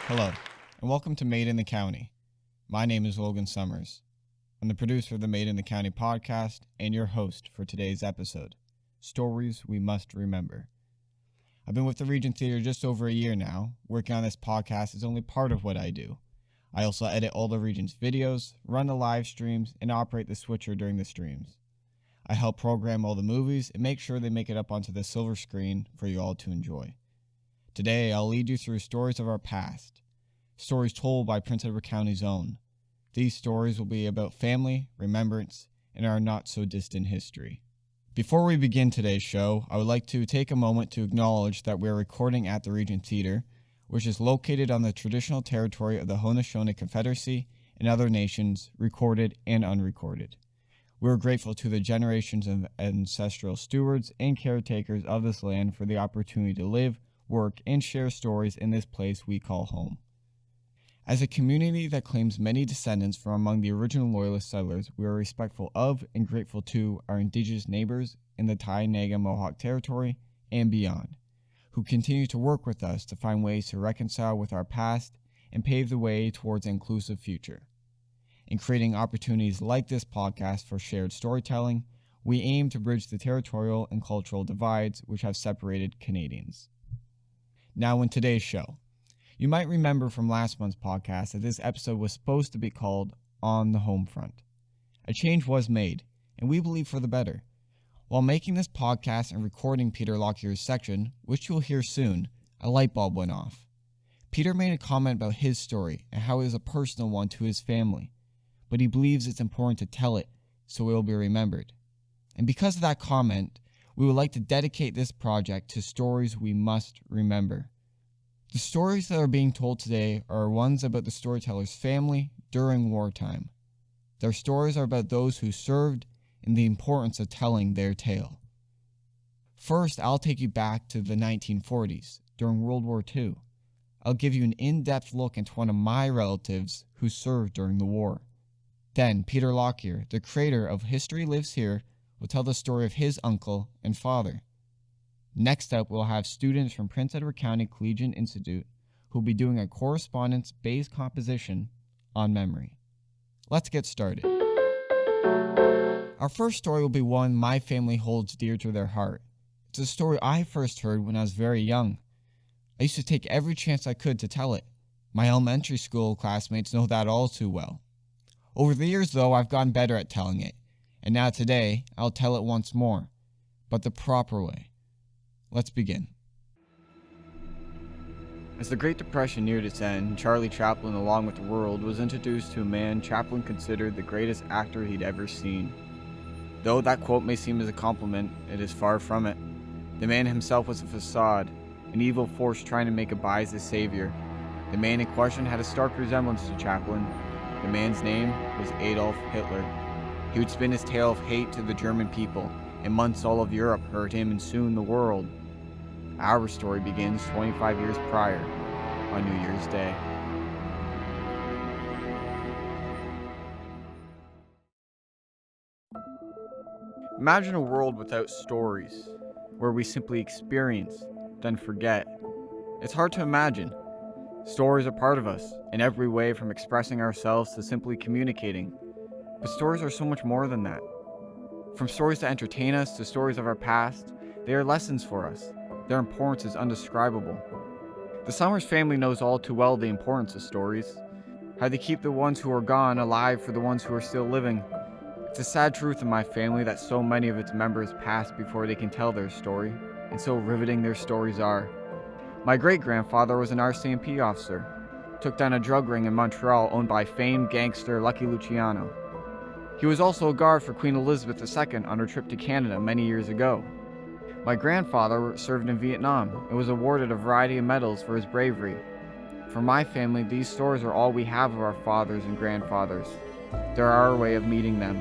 Hello, and welcome to Made in the County. My name is Logan Summers. I'm the producer of the Made in the County podcast and your host for today's episode, Stories We Must Remember. I've been with the Regent Theater just over a year now. Working on this podcast is only part of what I do. I also edit all the Regent's videos, run the live streams, and operate the switcher during the streams. I help program all the movies and make sure they make it up onto the silver screen for you all to enjoy. Today, I'll lead you through stories of our past, stories told by Prince Edward County's own. These stories will be about family, remembrance, and our not-so-distant history. Before we begin today's show, I would like to take a moment to acknowledge that we are recording at the Regent Theater, which is located on the traditional territory of the Haudenosaunee Confederacy and other nations, recorded and unrecorded. We are grateful to the generations of ancestral stewards and caretakers of this land for the opportunity to live, work, and share stories in this place we call home. As a community that claims many descendants from among the original Loyalist settlers, we are respectful of and grateful to our Indigenous neighbors in the Tyanaga Mohawk Territory and beyond, who continue to work with us to find ways to reconcile with our past and pave the way towards an inclusive future. In creating opportunities like this podcast for shared storytelling, we aim to bridge the territorial and cultural divides which have separated Canadians. Now in today's show, you might remember from last month's podcast that this episode was supposed to be called On the Home Front. A change was made, and we believe for the better. While making this podcast and recording Peter Lockyer's section, which you'll hear soon, a light bulb went off. Peter made a comment about his story and how it is a personal one to his family, but he believes it's important to tell it so it will be remembered. And because of that comment, we would like to dedicate this project to stories we must remember. The stories that are being told today are ones about the storyteller's family during wartime. Their stories are about those who served and the importance of telling their tale. First, I'll take you back to the 1940s, during World War II. I'll give you an in-depth look into one of my relatives who served during the war. Then, Peter Lockyer, the creator of History Lives Here, will tell the story of his uncle and father. Next up, we'll have students from Prince Edward County Collegiate Institute who will be doing a correspondence-based composition on memory. Let's get started. Our first story will be one my family holds dear to their heart. It's a story I first heard when I was very young. I used to take every chance I could to tell it. My elementary school classmates know that all too well. Over the years, though, I've gotten better at telling it. And now today, I'll tell it once more, but the proper way. Let's begin. As the Great Depression neared its end, Charlie Chaplin, along with the world, was introduced to a man Chaplin considered the greatest actor he'd ever seen. Though that quote may seem as a compliment, it is far from it. The man himself was a facade, an evil force trying to make a Bois his savior. The man in question had a stark resemblance to Chaplin. The man's name was Adolf Hitler. He would spin his tale of hate to the German people, and months all of Europe heard him and soon the world. Our story begins 25 years prior, on New Year's Day. Imagine a world without stories, where we simply experience, then forget. It's hard to imagine. Stories are part of us, in every way from expressing ourselves to simply communicating. But stories are so much more than that. From stories that entertain us to stories of our past, they are lessons for us. Their importance is undescribable. The Summers family knows all too well the importance of stories, how they keep the ones who are gone alive for the ones who are still living. It's a sad truth in my family that so many of its members pass before they can tell their story, and so riveting their stories are. My great-grandfather was an RCMP officer, took down a drug ring in Montreal owned by famed gangster Lucky Luciano. He was also a guard for Queen Elizabeth II on her trip to Canada many years ago. My grandfather served in Vietnam and was awarded a variety of medals for his bravery. For my family, these stories are all we have of our fathers and grandfathers. They're our way of meeting them.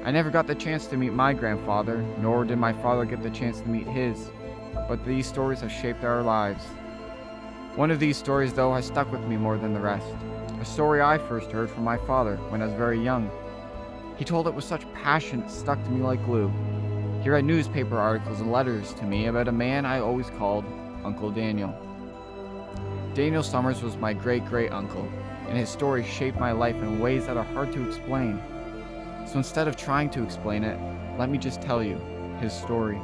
I never got the chance to meet my grandfather, nor did my father get the chance to meet his, but these stories have shaped our lives. One of these stories, though, has stuck with me more than the rest. A story I first heard from my father when I was very young. He told it with such passion it stuck to me like glue. He read newspaper articles and letters to me about a man I always called Uncle Daniel. Daniel Summers was my great-great-uncle, and his story shaped my life in ways that are hard to explain. So instead of trying to explain it, let me just tell you his story.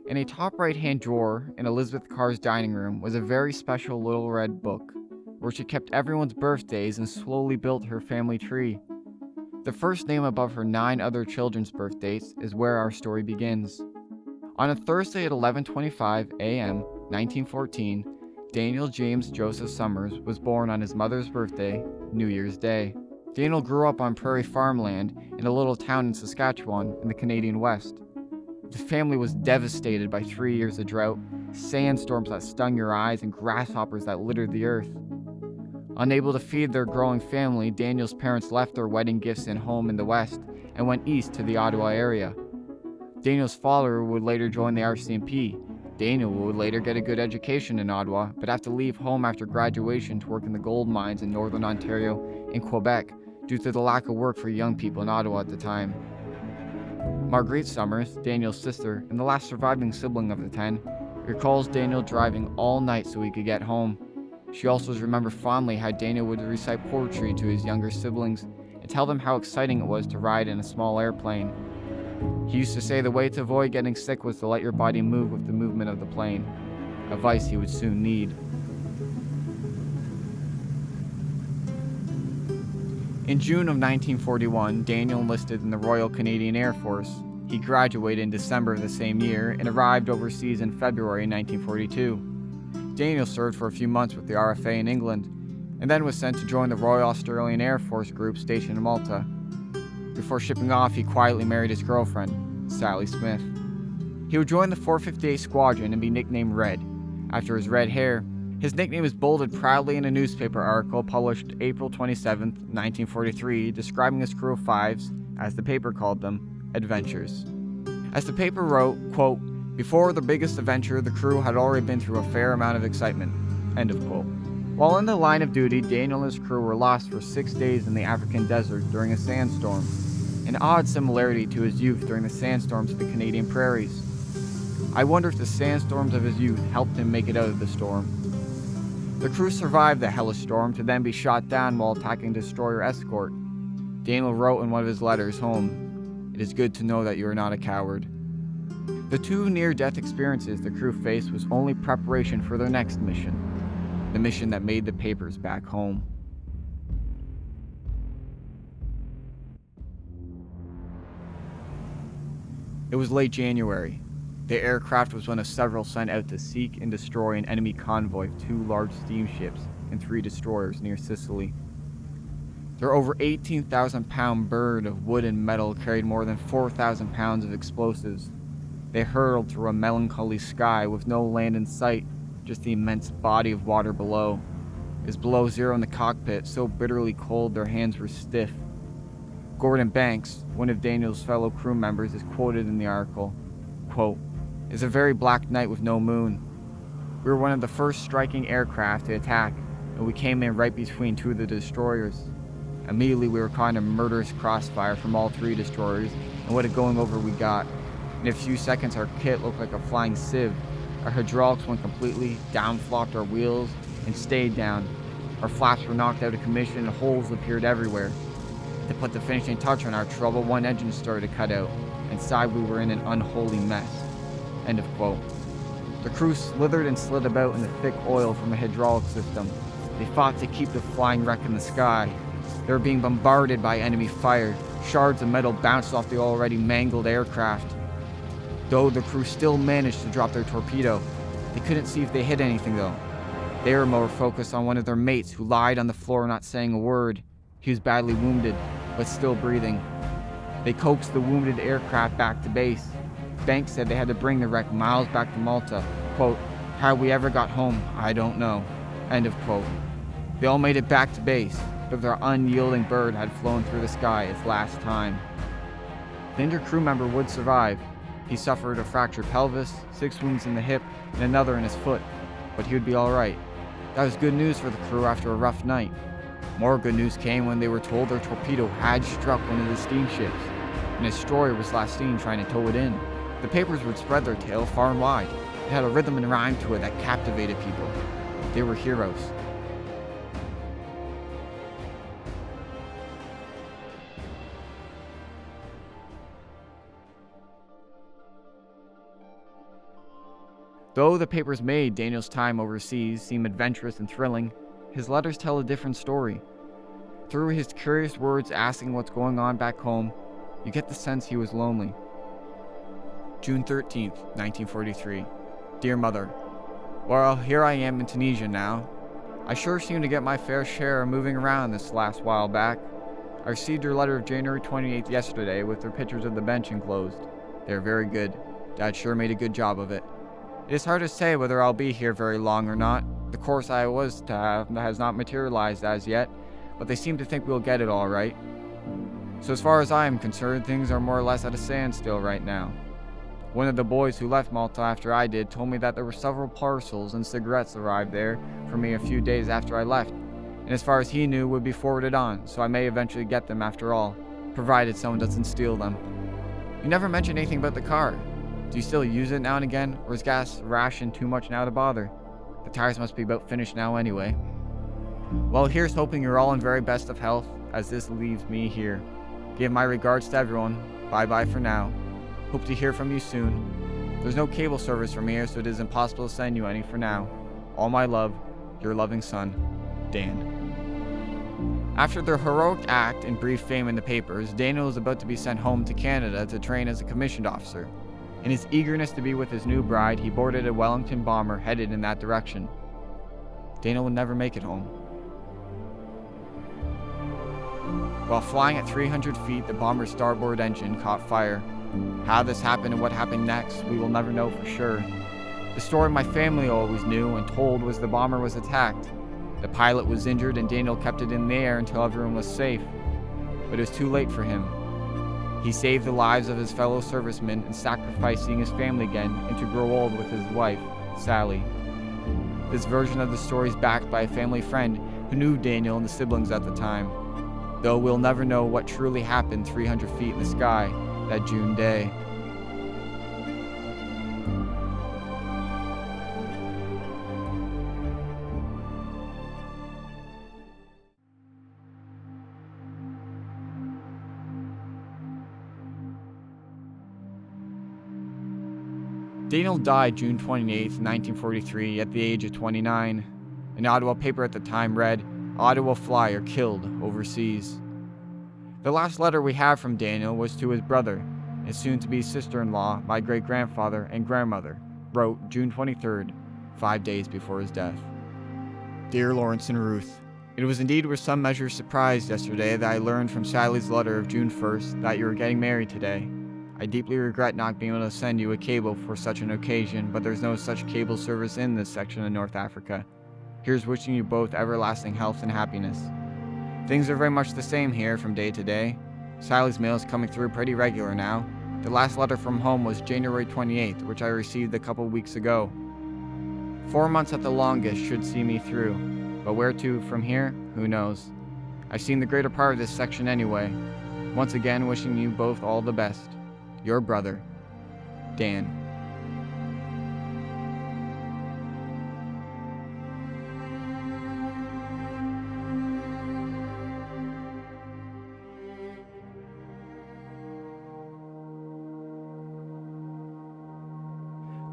In a top right-hand drawer in Elizabeth Carr's dining room was a very special little red book, where she kept everyone's birthdays and slowly built her family tree. The first name above her 9 other children's birthdays is where our story begins. On a Thursday at 11:25 a.m., 1914, Daniel James Joseph Summers was born on his mother's birthday, New Year's Day. Daniel grew up on prairie farmland in a little town in Saskatchewan in the Canadian West. The family was devastated by 3 years of drought, sandstorms that stung your eyes, and grasshoppers that littered the earth. Unable to feed their growing family, Daniel's parents left their wedding gifts and home in the West and went east to the Ottawa area. Daniel's father would later join the RCMP. Daniel would later get a good education in Ottawa, but have to leave home after graduation to work in the gold mines in northern Ontario and Quebec due to the lack of work for young people in Ottawa at the time. Marguerite Summers, Daniel's sister and the last surviving sibling of the 10, recalls Daniel driving all night so he could get home. She also remembers fondly how Daniel would recite poetry to his younger siblings and tell them how exciting it was to ride in a small airplane. He used to say the way to avoid getting sick was to let your body move with the movement of the plane, advice he would soon need. In June of 1941, Daniel enlisted in the Royal Canadian Air Force. He graduated in December of the same year and arrived overseas in February 1942. Daniel served for a few months with the RFA in England, and then was sent to join the Royal Australian Air Force group stationed in Malta. Before shipping off, he quietly married his girlfriend, Sally Smith. He would join the 458 Squadron and be nicknamed Red. After his red hair, his nickname is bolded proudly in a newspaper article published April 27, 1943, describing his crew of fives, as the paper called them, adventures. As the paper wrote, quote, "Before the biggest adventure, the crew had already been through a fair amount of excitement," end of quote. While in the line of duty, Daniel and his crew were lost for 6 days in the African desert during a sandstorm, an odd similarity to his youth during the sandstorms of the Canadian prairies. I wonder if the sandstorms of his youth helped him make it out of the storm. The crew survived the hellish storm to then be shot down while attacking destroyer escort. Daniel wrote in one of his letters home, "It is good to know that you are not a coward." The 2 near-death experiences the crew faced was only preparation for their next mission, the mission that made the papers back home. It was late January. The aircraft was one of several sent out to seek and destroy an enemy convoy of 2 large steamships and 3 destroyers near Sicily. Their over 18,000-pound bird of wood and metal carried more than 4,000 pounds of explosives. They hurtled through a melancholy sky with no land in sight, just the immense body of water below. It was below zero in the cockpit, so bitterly cold their hands were stiff. Gordon Banks, one of Daniel's fellow crew members, is quoted in the article, quote, "It's a very black night with no moon. We were one of the first striking aircraft to attack, and we came in right between 2 of the destroyers. Immediately we were caught in a murderous crossfire from all 3 destroyers, and what a going over we got. In a few seconds our kit looked like a flying sieve. Our hydraulics went completely, down flopped our wheels, and stayed down. Our flaps were knocked out of commission and holes appeared everywhere. To put the finishing touch on our trouble, one engine started to cut out. Inside we were in an unholy mess." End of quote. The crew slithered and slid about in the thick oil from a hydraulic system. They fought to keep the flying wreck in the sky. They were being bombarded by enemy fire. Shards of metal bounced off the already mangled aircraft. Though the crew still managed to drop their torpedo, they couldn't see if they hit anything though. They were more focused on one of their mates who lied on the floor not saying a word. He was badly wounded, but still breathing. They coaxed the wounded aircraft back to base. Banks said they had to bring the wreck miles back to Malta. Quote, "How we ever got home, I don't know." End of quote. They all made it back to base, but their unyielding bird had flown through the sky its last time. The injured crew member would survive. He suffered a fractured pelvis, 6 wounds in the hip, and another in his foot, but he would be alright. That was good news for the crew after a rough night. More good news came when they were told their torpedo had struck one of the steamships, and a destroyer was last seen trying to tow it in. The papers would spread their tale far and wide. It had a rhythm and rhyme to it that captivated people. They were heroes. Though the papers made Daniel's time overseas seem adventurous and thrilling, his letters tell a different story. Through his curious words asking what's going on back home, you get the sense he was lonely. June 13th, 1943. Dear Mother, well, here I am in Tunisia now. I sure seem to get my fair share of moving around this last while back. I received your letter of January 28th yesterday with their pictures of the bench enclosed. They are very good. Dad sure made a good job of it. It is hard to say whether I'll be here very long or not. The course I was to have has not materialized as yet, but they seem to think we'll get it all right. So as far as I am concerned, things are more or less at a standstill right now. One of the boys who left Malta after I did told me that there were several parcels and cigarettes arrived there for me a few days after I left, and as far as he knew would be forwarded on, so I may eventually get them after all, provided someone doesn't steal them. You never mentioned anything about the car. Do you still use it now and again, or is gas ration too much now to bother? The tires must be about finished now anyway. Well, here's hoping you're all in very best of health, as this leaves me here. Give my regards to everyone. Bye-bye for now. Hope to hear from you soon. There's no cable service from here, so it is impossible to send you any for now. All my love, your loving son, Dan. After their heroic act and brief fame in the papers, Daniel was about to be sent home to Canada to train as a commissioned officer. In his eagerness to be with his new bride, he boarded a Wellington bomber headed in that direction. Daniel would never make it home. While flying at 300 feet, the bomber's starboard engine caught fire. How this happened and what happened next, we will never know for sure. The story my family always knew and told was the bomber was attacked. The pilot was injured and Daniel kept it in the air until everyone was safe. But it was too late for him. He saved the lives of his fellow servicemen and sacrificed seeing his family again and to grow old with his wife, Sally. This version of the story is backed by a family friend who knew Daniel and the siblings at the time, though we'll never know what truly happened 300 feet in the sky that June day. Daniel died June 28, 1943, at the age of 29. An Ottawa paper at the time read, "Ottawa flyer killed overseas." The last letter we have from Daniel was to his brother, and soon-to-be sister-in-law, my great-grandfather and grandmother, wrote June 23rd, 5 days before his death. Dear Lawrence and Ruth, it was indeed with some measure surprised yesterday that I learned from Sally's letter of June 1st that you were getting married today. I deeply regret not being able to send you a cable for such an occasion, but there's no such cable service in this section of North Africa. Here's wishing you both everlasting health and happiness. Things are very much the same here from day to day. Sally's mail is coming through pretty regular now. The last letter from home was January 28th, which I received a couple weeks ago. 4 months at the longest should see me through, but where to from here, who knows. I've seen the greater part of this section anyway. Once again, wishing you both all the best. Your brother, Dan.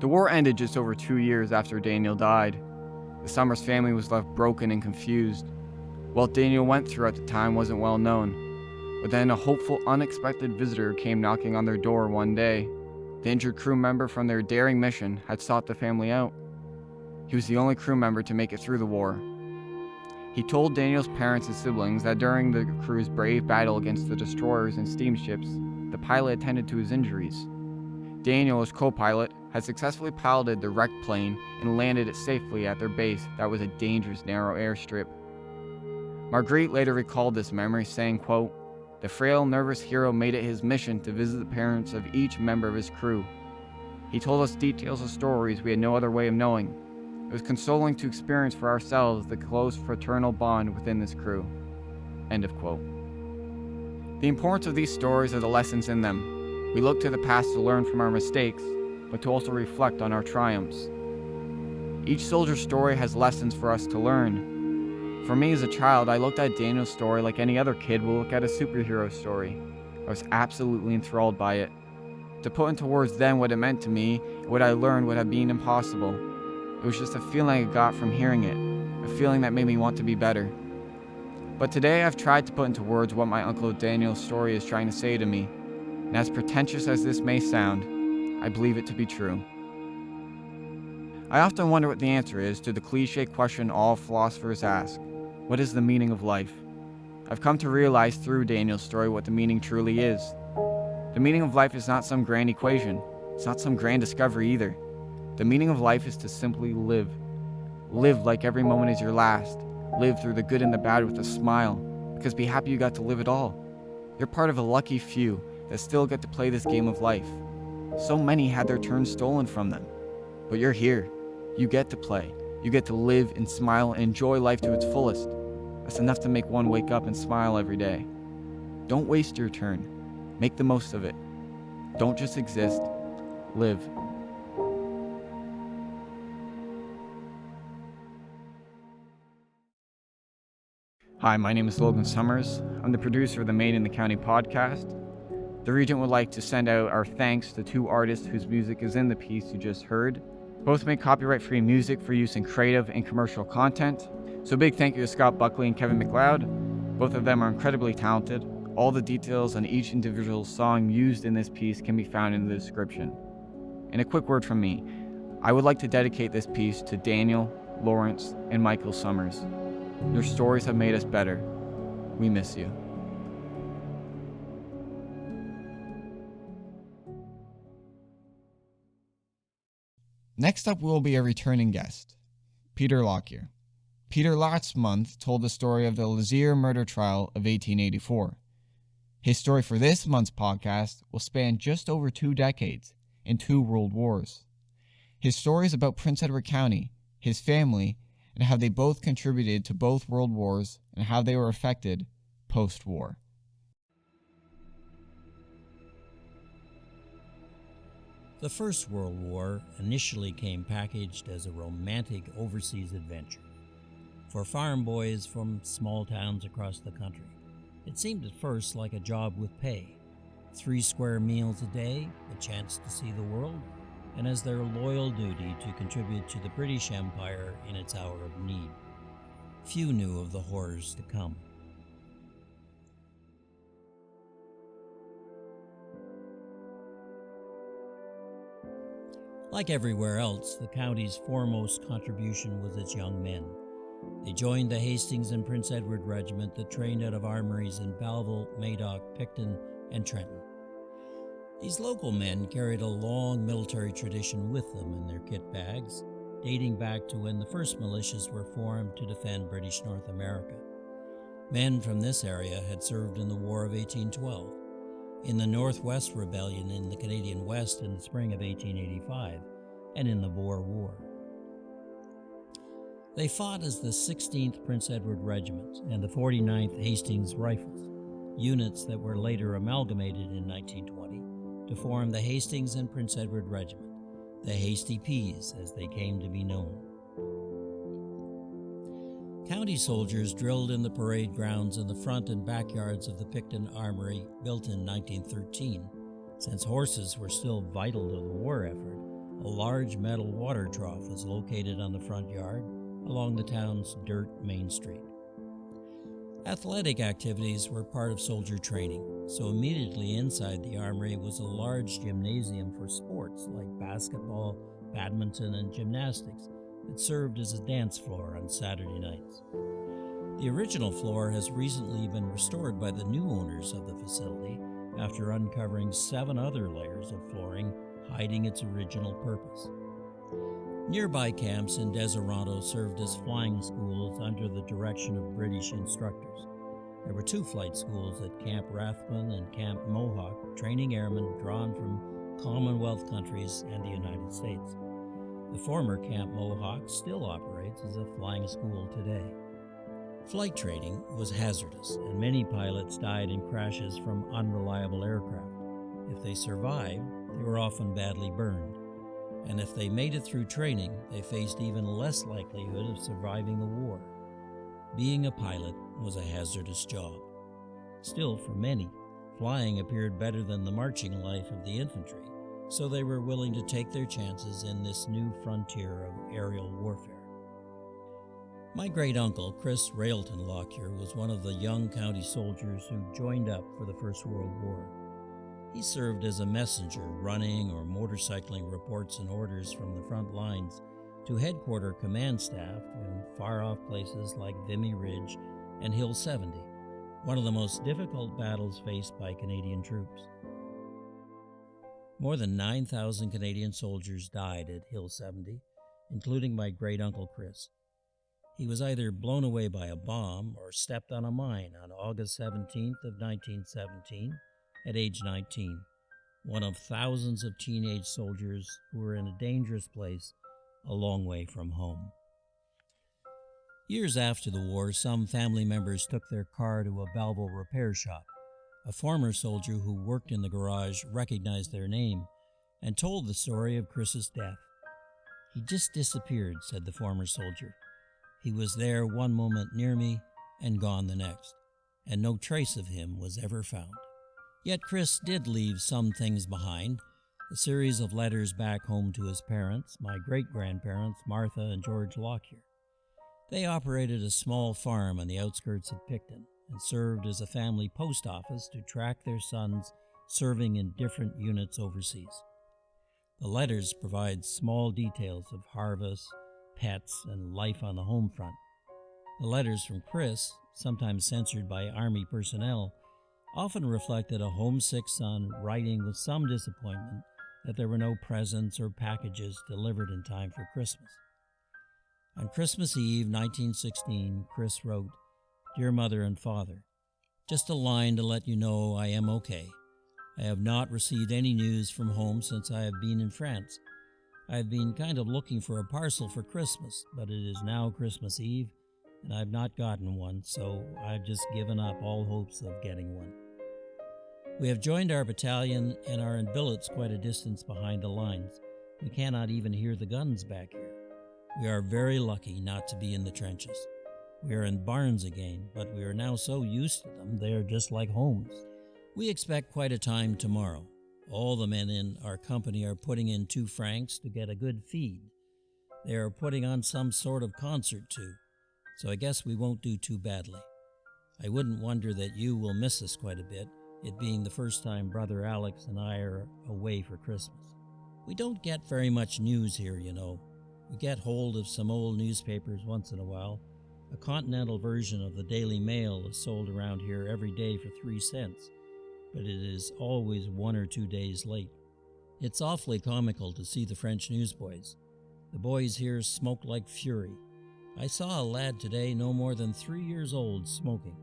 The war ended just over 2 years after Daniel died. The Summers family was left broken and confused. What Daniel went through at the time wasn't well known. But then a hopeful, unexpected visitor came knocking on their door one day. The injured crew member from their daring mission had sought the family out. He was the only crew member to make it through the war. He told Daniel's parents and siblings that during the crew's brave battle against the destroyers and steamships, the pilot attended to his injuries. Daniel, as co-pilot, had successfully piloted the wrecked plane and landed it safely at their base that was a dangerous, narrow airstrip. Marguerite later recalled this memory, saying, quote, "The frail, nervous hero made it his mission to visit the parents of each member of his crew. He told us details of stories we had no other way of knowing. It was consoling to experience for ourselves the close fraternal bond within this crew." End of quote. The importance of these stories are the lessons in them. We look to the past to learn from our mistakes, but to also reflect on our triumphs. Each soldier's story has lessons for us to learn. For me as a child, I looked at Daniel's story like any other kid will look at a superhero story. I was absolutely enthralled by it. To put into words then what it meant to me, what I learned would have been impossible. It was just a feeling I got from hearing it, a feeling that made me want to be better. But today I've tried to put into words what my Uncle Daniel's story is trying to say to me, and as pretentious as this may sound, I believe it to be true. I often wonder what the answer is to the cliché question all philosophers ask: what is the meaning of life? I've come to realize through Daniel's story what the meaning truly is. The meaning of life is not some grand equation. It's not some grand discovery either. The meaning of life is to simply live. Live like every moment is your last. Live through the good and the bad with a smile, because be happy you got to live it all. You're part of a lucky few that still get to play this game of life. So many had their turn stolen from them. But you're here. You get to play. You get to live and smile and enjoy life to its fullest. That's enough to make one wake up and smile every day. Don't waste your turn. Make the most of it. Don't just exist. Live. Hi, my name is Logan Summers. I'm the producer of the Made in the County podcast. The Regent would like to send out our thanks to two artists whose music is in the piece you just heard. Both make copyright-free music for use in creative and commercial content. So big thank you to Scott Buckley and Kevin MacLeod. Both of them are incredibly talented. All the details on each individual song used in this piece can be found in the description. And a quick word from me. I would like to dedicate this piece to Daniel, Lawrence, and Michael Summers. Your stories have made us better. We miss you. Next up will be a returning guest, Peter Lockyer. Peter last month told the story of the Lazier murder trial of 1884. His story for this month's podcast will span just over 2 decades and 2 world wars. His story is about Prince Edward County, his family, and how they both contributed to both world wars and how they were affected post-war. The First World War initially came packaged as a romantic overseas adventure for farm boys from small towns across the country. It seemed at first like a job with pay. 3 square meals a day, a chance to see the world, and as their loyal duty to contribute to the British Empire in its hour of need. Few knew of the horrors to come. Like everywhere else, the county's foremost contribution was its young men. They joined the Hastings and Prince Edward Regiment that trained out of armories in Belleville, Madoc, Picton, and Trenton. These local men carried a long military tradition with them in their kit bags, dating back to when the first militias were formed to defend British North America. Men from this area had served in the War of 1812, in the Northwest Rebellion in the Canadian West in the spring of 1885, and in the Boer War. They fought as the 16th Prince Edward Regiment and the 49th Hastings Rifles, units that were later amalgamated in 1920 to form the Hastings and Prince Edward Regiment, the Hasty Peas as they came to be known. County soldiers drilled in the parade grounds in the front and backyards of the Picton Armory, built in 1913. Since horses were still vital to the war effort, a large metal water trough was located on the front yard along the town's dirt main street. Athletic activities were part of soldier training, so immediately inside the armory was a large gymnasium for sports like basketball, badminton, and gymnastics that served as a dance floor on Saturday nights. The original floor has recently been restored by the new owners of the facility after uncovering 7 other layers of flooring hiding its original purpose. Nearby camps in Deseronto served as flying schools under the direction of British instructors. There were 2 flight schools at Camp Rathbun and Camp Mohawk, training airmen drawn from Commonwealth countries and the United States. The former Camp Mohawk still operates as a flying school today. Flight training was hazardous, and many pilots died in crashes from unreliable aircraft. If they survived, they were often badly burned. and if they made it through training, they faced even less likelihood of surviving the war. Being a pilot was a hazardous job. Still, for many, flying appeared better than the marching life of the infantry, so they were willing to take their chances in this new frontier of aerial warfare. My great-uncle, Chris Railton Lockyer, was one of the young county soldiers who joined up for the First World War. He served as a messenger, running or motorcycling reports and orders from the front lines to headquarter command staff in far-off places like Vimy Ridge and Hill 70, one of the most difficult battles faced by Canadian troops. More than 9,000 Canadian soldiers died at Hill 70, including my great-uncle Chris. He was either blown away by a bomb or stepped on a mine on August 17th of 1917 at age 19, one of thousands of teenage soldiers who were in a dangerous place a long way from home. Years after the war, some family members took their car to a Belleville repair shop. A former soldier who worked in the garage recognized their name and told the story of Chris's death. "He just disappeared," said the former soldier. "He was there one moment near me and gone the next, and no trace of him was ever found." Yet Chris did leave some things behind, a series of letters back home to his parents, my great-grandparents, Martha and George Lockyer. They operated a small farm on the outskirts of Picton and served as a family post office to track their sons serving in different units overseas. The letters provide small details of harvests, pets, and life on the home front. The letters from Chris, sometimes censored by Army personnel, often reflected a homesick son writing with some disappointment that there were no presents or packages delivered in time for Christmas. On Christmas Eve 1916, Chris wrote, "Dear Mother and Father, just a line to let you know I am okay. I have not received any news from home since I have been in France. I have been kind of looking for a parcel for Christmas, but it is now Christmas Eve, and I have not gotten one, so I've just given up all hopes of getting one. We have joined our battalion and are in billets quite a distance behind the lines. We cannot even hear the guns back here. We are very lucky not to be in the trenches. We are in barns again, but we are now so used to them they are just like homes. We expect quite a time tomorrow. All the men in our company are putting in 2 francs to get a good feed. They are putting on some sort of concert too, so I guess we won't do too badly. I wouldn't wonder that you will miss us quite a bit, it being the first time Brother Alex and I are away for Christmas. We don't get very much news here, you know. We get hold of some old newspapers once in a while. A continental version of the Daily Mail is sold around here every day for 3 cents, but it is always 1 or 2 days late. It's awfully comical to see the French newsboys. The boys here smoke like fury. I saw a lad today no more than 3 years old smoking.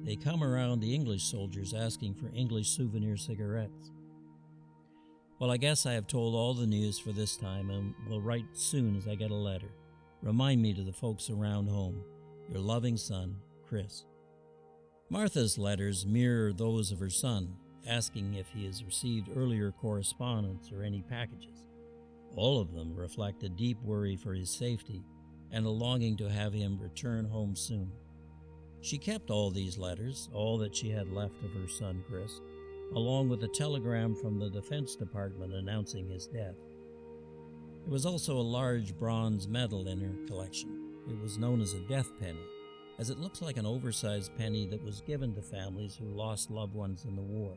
They come around the English soldiers asking for English souvenir cigarettes. Well, I guess I have told all the news for this time and will write soon as I get a letter. Remind me to the folks around home. Your loving son, Chris. Martha's letters mirror those of her son, asking if he has received earlier correspondence or any packages. All of them reflect a deep worry for his safety and a longing to have him return home soon. She kept all these letters, all that she had left of her son Chris, along with a telegram from the Defense Department announcing his death. There was also a large bronze medal in her collection. It was known as a death penny, as it looks like an oversized penny that was given to families who lost loved ones in the war.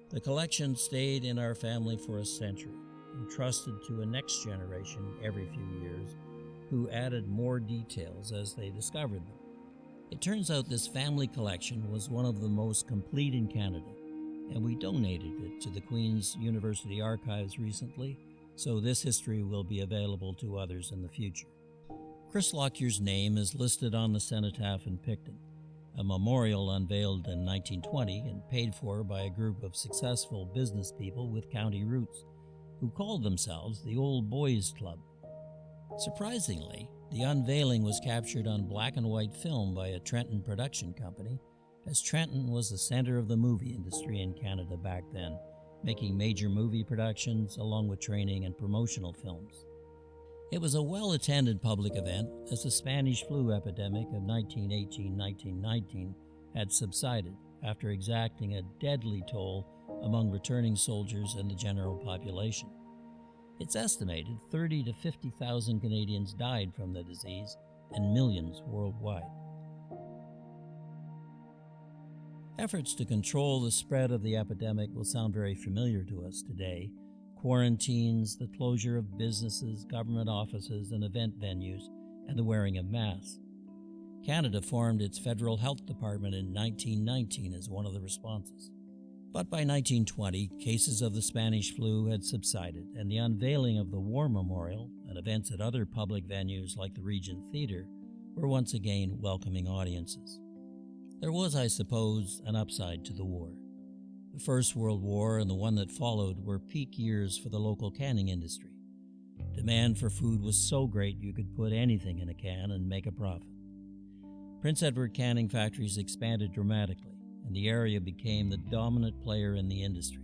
The collection stayed in our family for a century, entrusted to a next generation every few years, who added more details as they discovered them. It turns out this family collection was one of the most complete in Canada, and we donated it to the Queen's University Archives recently, so this history will be available to others in the future. Chris Lockyer's name is listed on the cenotaph in Picton, a memorial unveiled in 1920 and paid for by a group of successful business people with county roots, who called themselves the Old Bois Club. Surprisingly, the unveiling was captured on black and white film by a Trenton production company, as Trenton was the center of the movie industry in Canada back then, making major movie productions along with training and promotional films. It was a well-attended public event as the Spanish flu epidemic of 1918-1919 had subsided after exacting a deadly toll among returning soldiers and the general population. It's estimated 30 to 50,000 Canadians died from the disease and millions worldwide. Efforts to control the spread of the epidemic will sound very familiar to us today. Quarantines, the closure of businesses, government offices, and event venues, and the wearing of masks. Canada formed its Federal Health Department in 1919 as one of the responses. But by 1920, cases of the Spanish flu had subsided, and the unveiling of the War Memorial and events at other public venues like the Regent Theatre were once again welcoming audiences. There was, I suppose, an upside to the war. The First World War and the one that followed were peak years for the local canning industry. Demand for food was so great you could put anything in a can and make a profit. Prince Edward canning factories expanded dramatically, and the area became the dominant player in the industry,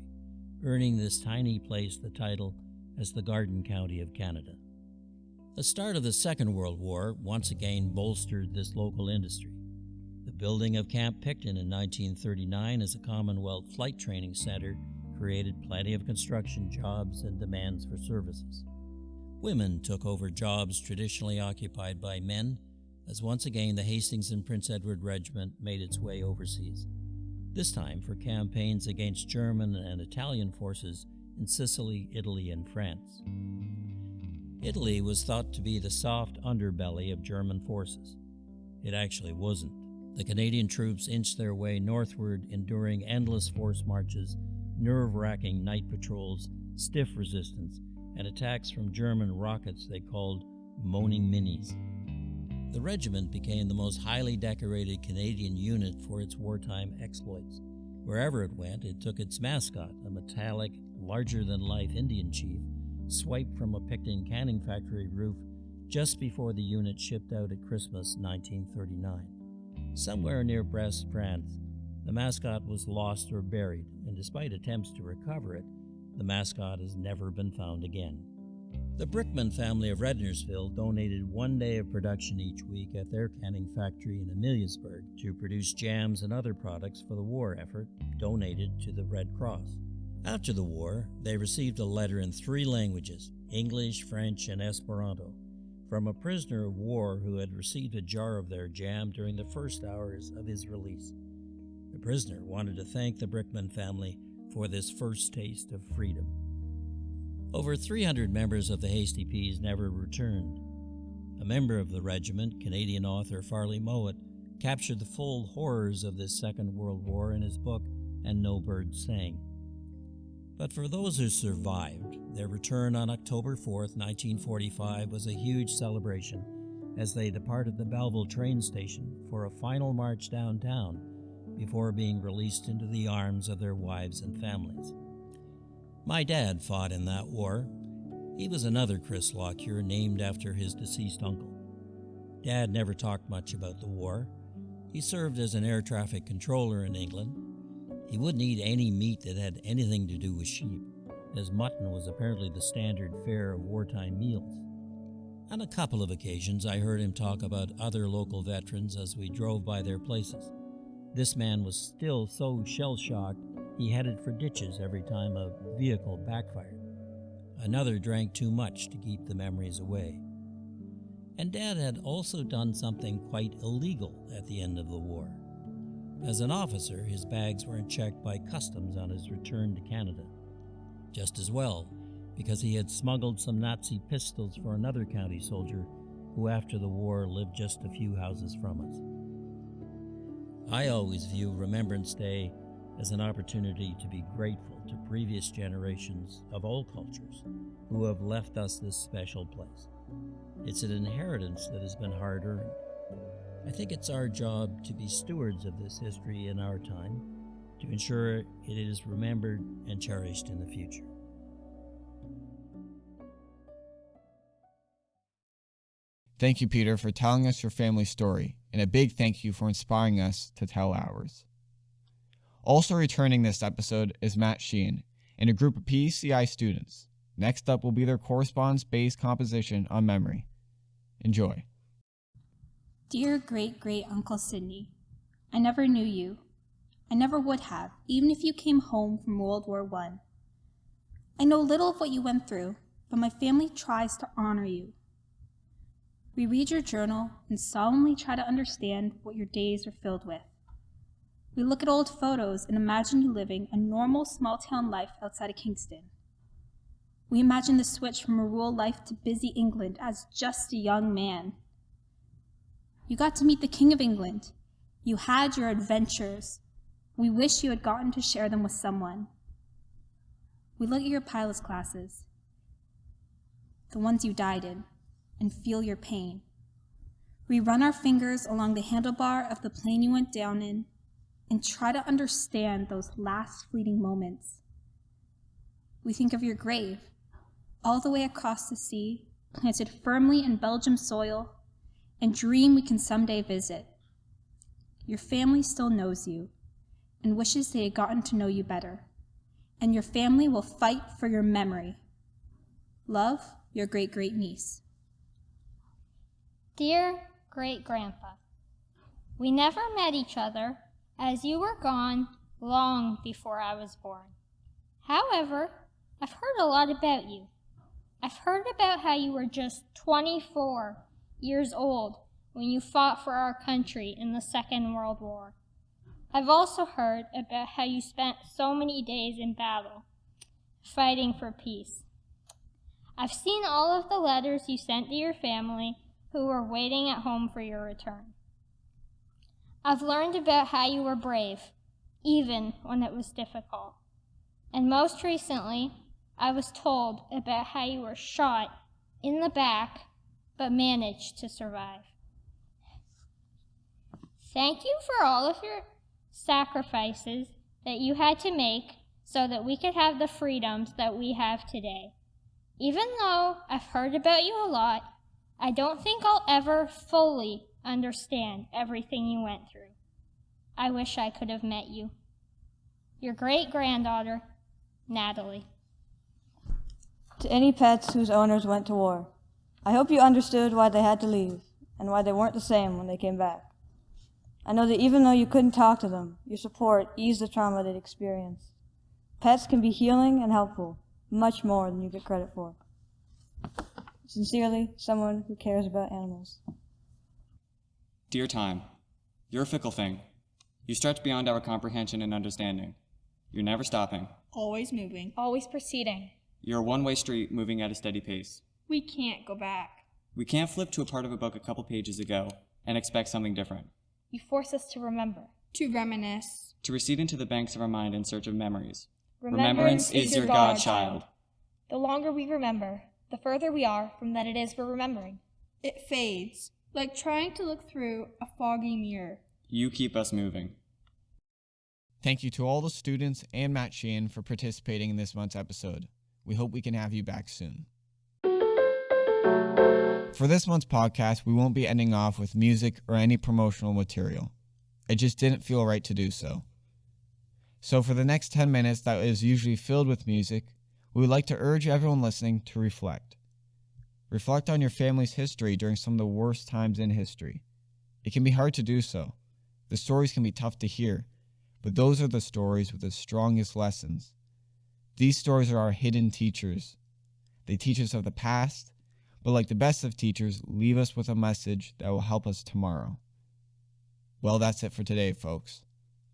earning this tiny place the title as the Garden County of Canada. The start of the Second World War once again bolstered this local industry. The building of Camp Picton in 1939 as a Commonwealth flight training center created plenty of construction jobs and demands for services. Women took over jobs traditionally occupied by men, as once again the Hastings and Prince Edward Regiment made its way overseas, this time for campaigns against German and Italian forces in Sicily, Italy, and France. Italy was thought to be the soft underbelly of German forces. It actually wasn't. The Canadian troops inched their way northward, enduring endless force marches, nerve-wracking night patrols, stiff resistance, and attacks from German rockets they called Moaning Minis. The regiment became the most highly decorated Canadian unit for its wartime exploits. Wherever it went, it took its mascot, a metallic, larger-than-life Indian chief, swiped from a Picton canning factory roof just before the unit shipped out at Christmas 1939. Somewhere near Brest, France, the mascot was lost or buried, and despite attempts to recover it, the mascot has never been found again. The Brickman family of Rednersville donated one day of production each week at their canning factory in Ameliasburg to produce jams and other products for the war effort donated to the Red Cross. After the war, they received a letter in 3 languages, English, French, and Esperanto, from a prisoner of war who had received a jar of their jam during the first hours of his release. The prisoner wanted to thank the Brickman family for this first taste of freedom. Over 300 members of the Hasty Peas never returned. A member of the regiment, Canadian author Farley Mowat, captured the full horrors of this Second World War in his book And No Birds Sang. But for those who survived, their return on October 4th, 1945 was a huge celebration as they departed the Belleville train station for a final march downtown before being released into the arms of their wives and families. My dad fought in that war. He was another Chris Lockyer named after his deceased uncle. Dad never talked much about the war. He served as an air traffic controller in England. He wouldn't eat any meat that had anything to do with sheep, as mutton was apparently the standard fare of wartime meals. On a couple of occasions, I heard him talk about other local veterans as we drove by their places. This man was still so shell-shocked, he headed for ditches every time a vehicle backfired. Another drank too much to keep the memories away. And Dad had also done something quite illegal at the end of the war. As an officer, his bags weren't checked by customs on his return to Canada. Just as well, because he had smuggled some Nazi pistols for another county soldier who after the war lived just a few houses from us. I always view Remembrance Day as an opportunity to be grateful to previous generations of all cultures who have left us this special place. It's an inheritance that has been hard-earned. I think it's our job to be stewards of this history in our time, to ensure it is remembered and cherished in the future. Thank you, Peter, for telling us your family story, and a big thank you for inspiring us to tell ours. Also returning this episode is Matt Sheehan, and a group of PECI students. Next up will be their correspondence-based composition on memory. Enjoy. Dear great-great-uncle Sidney, I never knew you. I never would have, even if you came home from World War I. I know little of what you went through, but my family tries to honor you. We read your journal and solemnly try to understand what your days are filled with. We look at old photos and imagine you living a normal small-town life outside of Kingston. We imagine the switch from a rural life to busy England as just a young man. You got to meet the King of England. You had your adventures. We wish you had gotten to share them with someone. We look at your pilot's classes, the ones you died in, and feel your pain. We run our fingers along the handlebar of the plane you went down in and try to understand those last fleeting moments. We think of your grave, all the way across the sea, planted firmly in Belgium soil, and dream we can someday visit. Your family still knows you and wishes they had gotten to know you better, and your family will fight for your memory. Love, your great-great-niece. Dear Great-Grandpa, we never met each other, as you were gone long before I was born. However, I've heard a lot about you. I've heard about how you were just 24 years old when you fought for our country in the Second World War. I've also heard about how you spent so many days in battle, fighting for peace. I've seen all of the letters you sent to your family who were waiting at home for your return. I've learned about how you were brave, even when it was difficult. And most recently, I was told about how you were shot in the back, but managed to survive. Thank you for all of your sacrifices that you had to make so that we could have the freedoms that we have today. Even though I've heard about you a lot, I don't think I'll ever fully understand everything you went through. I wish I could have met you. Your great-granddaughter, Natalie. To any pets whose owners went to war, I hope you understood why they had to leave and why they weren't the same when they came back. I know that even though you couldn't talk to them, your support eased the trauma they'd experienced. Pets can be healing and helpful, much more than you get credit for. Sincerely, someone who cares about animals. Dear time, you're a fickle thing. You stretch beyond our comprehension and understanding. You're never stopping. Always moving. Always proceeding. You're a one-way street moving at a steady pace. We can't go back. We can't flip to a part of a book a couple pages ago and expect something different. You force us to remember. To reminisce. To recede into the banks of our mind in search of memories. Remembrance is your godchild. The longer we remember, the further we are from that it is we're remembering. It fades, like trying to look through a foggy mirror. You keep us moving. Thank you to all the students and Matt Sheehan for participating in this month's episode. We hope we can have you back soon. For this month's podcast, we won't be ending off with music or any promotional material. It just didn't feel right to do so. So for the next 10 minutes that is usually filled with music, we would like to urge everyone listening to reflect. Reflect on your family's history during some of the worst times in history. It can be hard to do so. The stories can be tough to hear, but those are the stories with the strongest lessons. These stories are our hidden teachers. They teach us of the past, but like the best of teachers, leave us with a message that will help us tomorrow. Well, that's it for today, folks.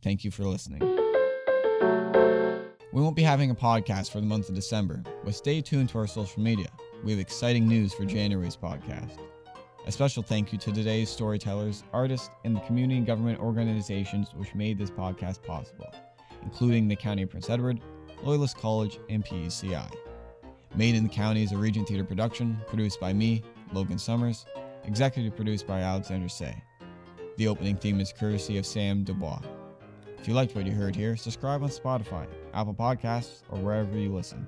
Thank you for listening. We won't be having a podcast for the month of December, but stay tuned to our social media. We have exciting news for January's podcast. A special thank you to today's storytellers, artists, and the community and government organizations which made this podcast possible, including the County of Prince Edward, Loyalist College, and PECI. Made in the County is a Regent Theatre production, produced by me, Logan Summers, executive produced by Alexandra Seay. The opening theme is courtesy of Sam Bois. If you liked what you heard here, subscribe on Spotify, Apple Podcasts, or wherever you listen.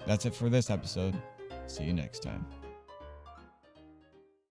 That's it for this episode. See you next time.